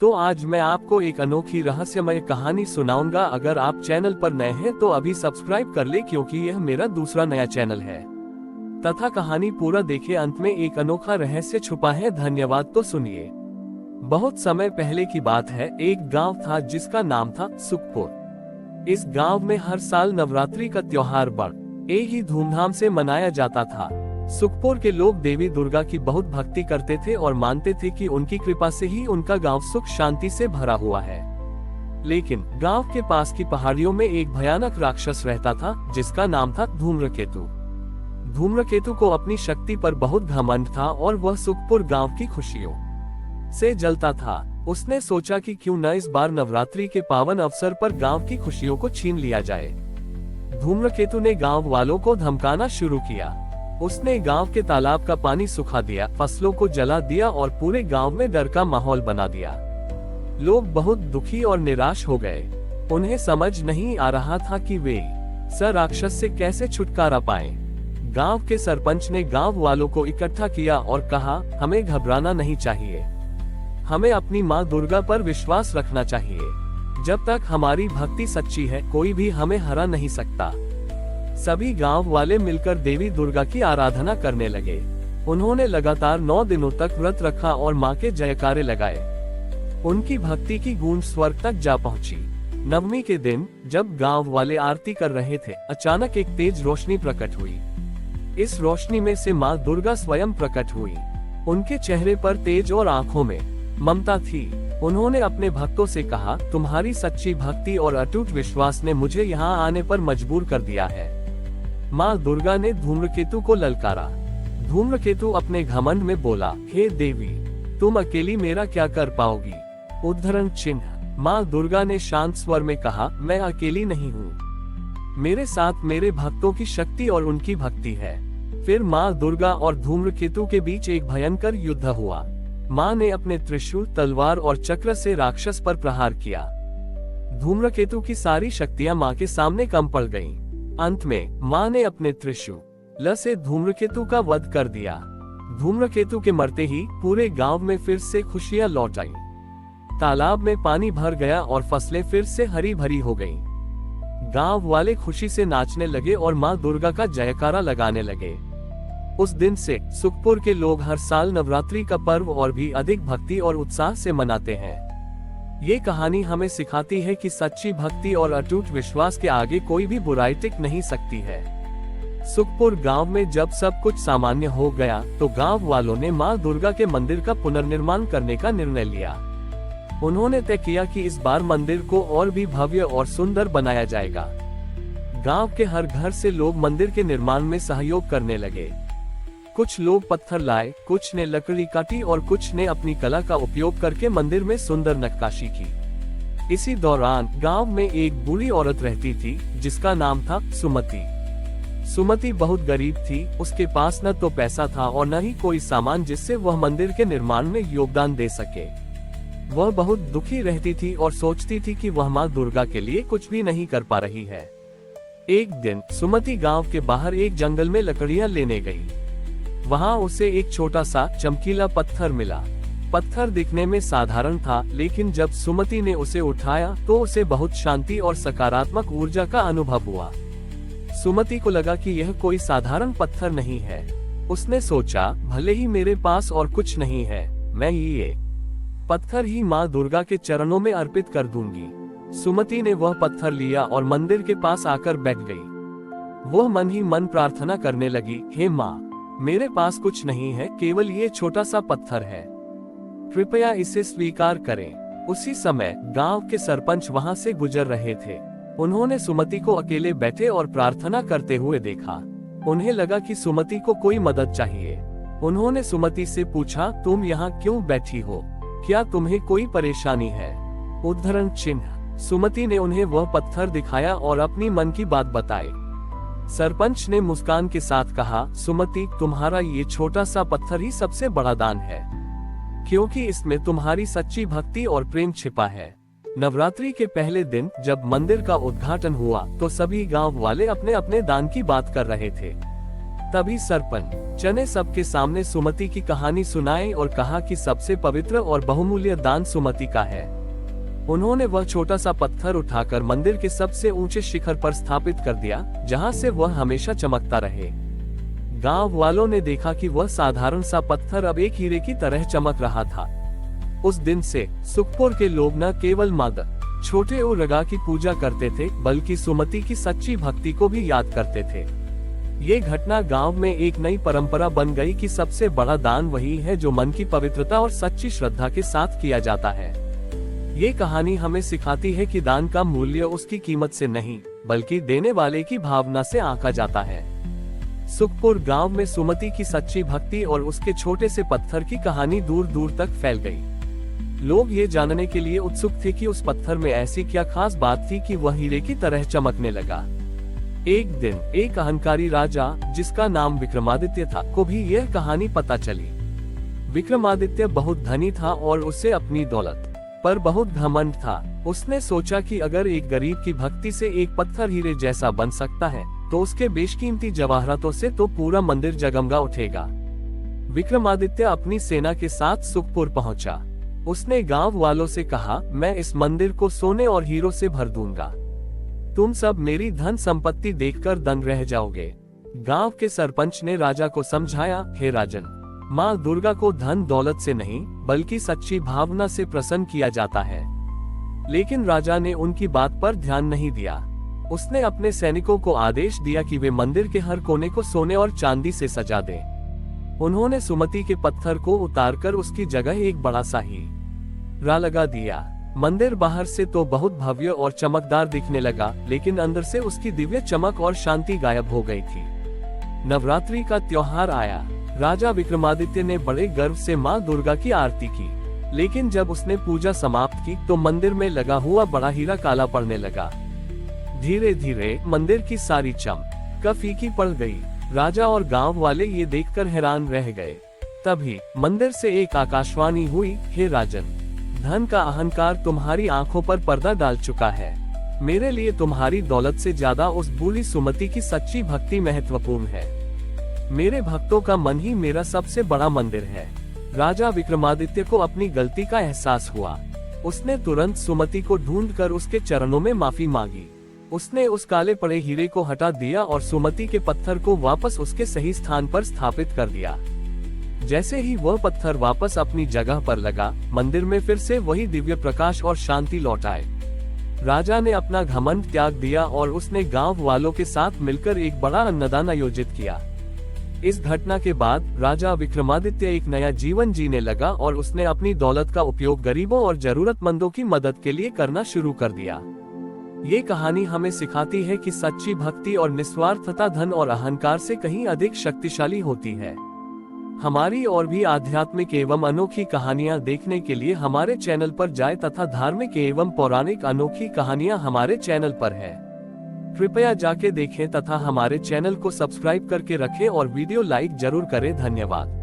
तो आज मैं आपको एक अनोखी रहस्यमय कहानी सुनाऊंगा। अगर आप चैनल पर नए हैं तो अभी सब्सक्राइब कर ले, क्योंकि यह मेरा दूसरा नया चैनल है। तथा कहानी पूरा देखे, अंत में एक अनोखा रहस्य छुपा है। धन्यवाद। तो सुनिए। बहुत समय पहले की बात है। एक गांव था जिसका नाम था सुखपुर। इस गांव में हर साल नवरात्रि का त्योहार बड़े ही धूमधाम से मनाया जाता था। सुखपुर के लोग देवी दुर्गा की बहुत भक्ति करते थे और मानते थे कि उनकी कृपा से ही उनका गांव सुख शांति से भरा हुआ है। लेकिन गांव के पास की पहाड़ियों में एक भयानक राक्षस रहता था, जिसका नाम था धूम्रकेतु। धूम्रकेतु को अपनी शक्ति पर बहुत घमंड था और वह सुखपुर गांव की खुशियों से जलता था। उसने सोचा कि क्यों न इस बार नवरात्रि के पावन अवसर पर गांव की खुशियों को छीन लिया जाए। धूम्रकेतु ने गांव वालों को धमकाना शुरू किया। उसने गांव के तालाब का पानी सुखा दिया, फसलों को जला दिया और पूरे गांव में डर का माहौल बना दिया। लोग बहुत दुखी और निराश हो गए। उन्हें समझ नहीं आ रहा था कि वे इस राक्षस से कैसे छुटकारा पाएं। गांव के सरपंच ने गांव वालों को इकट्ठा किया और कहा, हमें घबराना नहीं चाहिए। हमें अपनी माँ दुर्गा पर विश्वास रखना चाहिए। जब तक हमारी भक्ति सच्ची है, कोई भी हमें हरा नहीं सकता। सभी गांव वाले मिलकर देवी दुर्गा की आराधना करने लगे। उन्होंने लगातार 9 दिनों तक व्रत रखा और मां के जयकारे लगाए। उनकी भक्ति की गूंज स्वर्ग तक जा पहुंची। नवमी के दिन जब गांव वाले आरती कर रहे थे, अचानक एक तेज रोशनी प्रकट हुई। इस रोशनी में से मां दुर्गा स्वयं प्रकट हुई। उनके चेहरे पर तेज और आंखों में ममता थी। उन्होंने अपने भक्तों से कहा, तुम्हारी सच्ची भक्ति और अटूट विश्वास ने मुझे यहाँ आने पर मजबूर कर दिया है। माँ दुर्गा ने धूम्रकेतु को ललकारा। धूम्रकेतु अपने घमंड में बोला, हे देवी, तुम अकेली मेरा क्या कर पाओगी। उद्धरण चिन्ह। माँ दुर्गा ने शांत स्वर में कहा, मैं अकेली नहीं हूँ, मेरे साथ मेरे भक्तों की शक्ति और उनकी भक्ति है। फिर माँ दुर्गा और धूम्रकेतु के बीच एक भयंकर युद्ध हुआ। माँ ने अपने त्रिशूल, तलवार और चक्र से राक्षस पर प्रहार किया। धूम्रकेतु की सारी शक्तियाँ माँ के सामने कम पड़ गईं। अंत में माँ ने अपने त्रिशूल से धूम्रकेतु का वध कर दिया। धूम्रकेतु के मरते ही पूरे गांव में फिर से खुशियां लौट आईं। तालाब में पानी भर गया और फसलें फिर से हरी भरी हो गईं। गांव वाले खुशी से नाचने लगे और माँ दुर्गा का जयकारा लगाने लगे। उस दिन से सुखपुर के लोग हर साल नवरात्रि का पर्व और भी अधिक भक्ति और उत्साह से मनाते हैं। ये कहानी हमें सिखाती है कि सच्ची भक्ति और अटूट विश्वास के आगे कोई भी बुराई टिक नहीं सकती है। सुखपुर गांव में जब सब कुछ सामान्य हो गया, तो गांव वालों ने मां दुर्गा के मंदिर का पुनर्निर्माण करने का निर्णय लिया। उन्होंने तय किया कि इस बार मंदिर को और भी भव्य और सुंदर बनाया जाएगा। गांव के हर घर से लोग मंदिर के निर्माण में सहयोग करने लगे। कुछ लोग पत्थर लाए, कुछ ने लकड़ी काटी और कुछ ने अपनी कला का उपयोग करके मंदिर में सुंदर नक्काशी की। इसी दौरान गांव में एक बूढ़ी औरत रहती थी, जिसका नाम था सुमति। सुमति बहुत गरीब थी। उसके पास न तो पैसा था और न ही कोई सामान जिससे वह मंदिर के निर्माण में योगदान दे सके। वह बहुत दुखी रहती थी और सोचती थी कि वह माँ दुर्गा के लिए कुछ भी नहीं कर पा रही है। एक दिन सुमति गांव के बाहर एक जंगल में लकड़ियां लेने गई। वहां उसे एक छोटा सा चमकीला पत्थर मिला। पत्थर दिखने में साधारण था, लेकिन जब सुमति ने उसे उठाया तो उसे बहुत शांति और सकारात्मक ऊर्जा का अनुभव हुआ। सुमति को लगा कि यह कोई साधारण पत्थर नहीं है। उसने सोचा, भले ही मेरे पास और कुछ नहीं है, मैं ये पत्थर ही माँ दुर्गा के चरणों में अर्पित कर दूंगी। सुमति ने वह पत्थर लिया और मंदिर के पास आकर बैठ गई। वह मन ही मन प्रार्थना करने लगी, हे माँ, मेरे पास कुछ नहीं है, केवल ये छोटा सा पत्थर है, कृपया इसे स्वीकार करें। उसी समय गांव के सरपंच वहां से गुजर रहे थे। उन्होंने सुमति को अकेले बैठे और प्रार्थना करते हुए देखा। उन्हें लगा कि सुमति को कोई मदद चाहिए। उन्होंने सुमति से पूछा, तुम यहाँ क्यों बैठी हो, क्या तुम्हें कोई परेशानी है। उद्धरण चिन्ह। सुमति ने उन्हें वह पत्थर दिखाया और अपनी मन की बात बताई। सरपंच ने मुस्कान के साथ कहा, सुमति, तुम्हारा ये छोटा सा पत्थर ही सबसे बड़ा दान है, क्योंकि इसमें तुम्हारी सच्ची भक्ति और प्रेम छिपा है। नवरात्रि के पहले दिन जब मंदिर का उद्घाटन हुआ, तो सभी गांव वाले अपने अपने दान की बात कर रहे थे। तभी सरपंच ने सबके सामने सुमति की कहानी सुनाई और कहा कि सबसे पवित्र और बहुमूल्य दान सुमति का है। उन्होंने वह छोटा सा पत्थर उठाकर मंदिर के सबसे ऊंचे शिखर पर स्थापित कर दिया, जहां से वह हमेशा चमकता रहे। गांव वालों ने देखा कि वह साधारण सा पत्थर अब एक हीरे की तरह चमक रहा था। उस दिन से सुखपुर के लोग न केवल माता छोटे उरगा की पूजा करते थे, बल्कि सुमति की सच्ची भक्ति को भी याद करते थे। ये घटना गांव में एक नई परंपरा बन गई कि सबसे बड़ा दान वही है जो मन की पवित्रता और सच्ची श्रद्धा के साथ किया जाता है। ये कहानी हमें सिखाती है कि दान का मूल्य उसकी कीमत से नहीं, बल्कि देने वाले की भावना से आंका जाता है। सुखपुर गांव में सुमति की सच्ची भक्ति और उसके छोटे से पत्थर की कहानी दूर दूर तक फैल गई। लोग ये जानने के लिए उत्सुक थे कि उस पत्थर में ऐसी क्या खास बात थी कि वह हीरे की तरह चमकने लगा। एक दिन एक अहंकारी राजा, जिसका नाम विक्रमादित्य था, को भी यह कहानी पता चली। विक्रमादित्य बहुत धनी था और उसे अपनी दौलत पर बहुत घमंड था। उसने सोचा कि अगर एक गरीब की भक्ति से एक पत्थर हीरे जैसा बन सकता है, तो उसके बेशकीमती जवाहरातों से तो पूरा मंदिर जगमगा उठेगा। विक्रमादित्य अपनी सेना के साथ सुखपुर पहुंचा। उसने गांव वालों से कहा, मैं इस मंदिर को सोने और हीरों से भर दूंगा। तुम सब मेरी धन संपत्ति देखकर दंग रह जाओगे। गांव के सरपंच ने राजा को समझाया, हे राजन, माँ दुर्गा को धन दौलत से नहीं, बल्कि सच्ची भावना से प्रसन्न किया जाता है। लेकिन राजा ने उनकी बात पर ध्यान नहीं दिया। उसने अपने सैनिकों को आदेश दिया कि वे मंदिर के हर कोने को सोने और चांदी से सजा दें। उन्होंने सुमति के पत्थर को उतारकर उसकी जगह एक बड़ा सा हीरा लगा दिया। मंदिर बाहर से तो बहुत भव्य और चमकदार दिखने लगा, लेकिन अंदर से उसकी दिव्य चमक और शांति गायब हो गई थी। नवरात्रि का त्योहार आया। राजा विक्रमादित्य ने बड़े गर्व से माँ दुर्गा की आरती की, लेकिन जब उसने पूजा समाप्त की तो मंदिर में लगा हुआ बड़ा हीरा काला पड़ने लगा। धीरे धीरे मंदिर की सारी चमक फीकी पड़ गई। राजा और गांव वाले ये देखकर हैरान रह गए। तभी मंदिर से एक आकाशवाणी हुई, हे राजन, धन का अहंकार तुम्हारी आंखों पर पर्दा डाल चुका है। मेरे लिए तुम्हारी दौलत से ज्यादा उस भूली सुमति की सच्ची भक्ति महत्वपूर्ण है। मेरे भक्तों का मन ही मेरा सबसे बड़ा मंदिर है। राजा विक्रमादित्य को अपनी गलती का एहसास हुआ। उसने तुरंत सुमति को ढूंढकर उसके चरणों में माफी मांगी। उसने उस काले पड़े हीरे को हटा दिया और सुमति के पत्थर को वापस उसके सही स्थान पर स्थापित कर दिया। जैसे ही वह पत्थर वापस अपनी जगह पर लगा, मंदिर में फिर से वही दिव्य प्रकाश और शांति लौट आए। राजा ने अपना घमंड त्याग दिया और उसने गांव वालों के साथ मिलकर एक बड़ा अन्नदान आयोजित किया। इस घटना के बाद राजा विक्रमादित्य एक नया जीवन जीने लगा और उसने अपनी दौलत का उपयोग गरीबों और जरूरतमंदों की मदद के लिए करना शुरू कर दिया। ये कहानी हमें सिखाती है कि सच्ची भक्ति और निस्वार्थता धन और अहंकार से कहीं अधिक शक्तिशाली होती है। हमारी और भी आध्यात्मिक एवं अनोखी कहानियां देखने के लिए हमारे चैनल पर जाएं तथा धार्मिक एवं पौराणिक अनोखी कहानियां हमारे चैनल पर है। कृपया जाके देखें तथा हमारे चैनल को सब्सक्राइब करके रखें और वीडियो लाइक जरूर करें। धन्यवाद।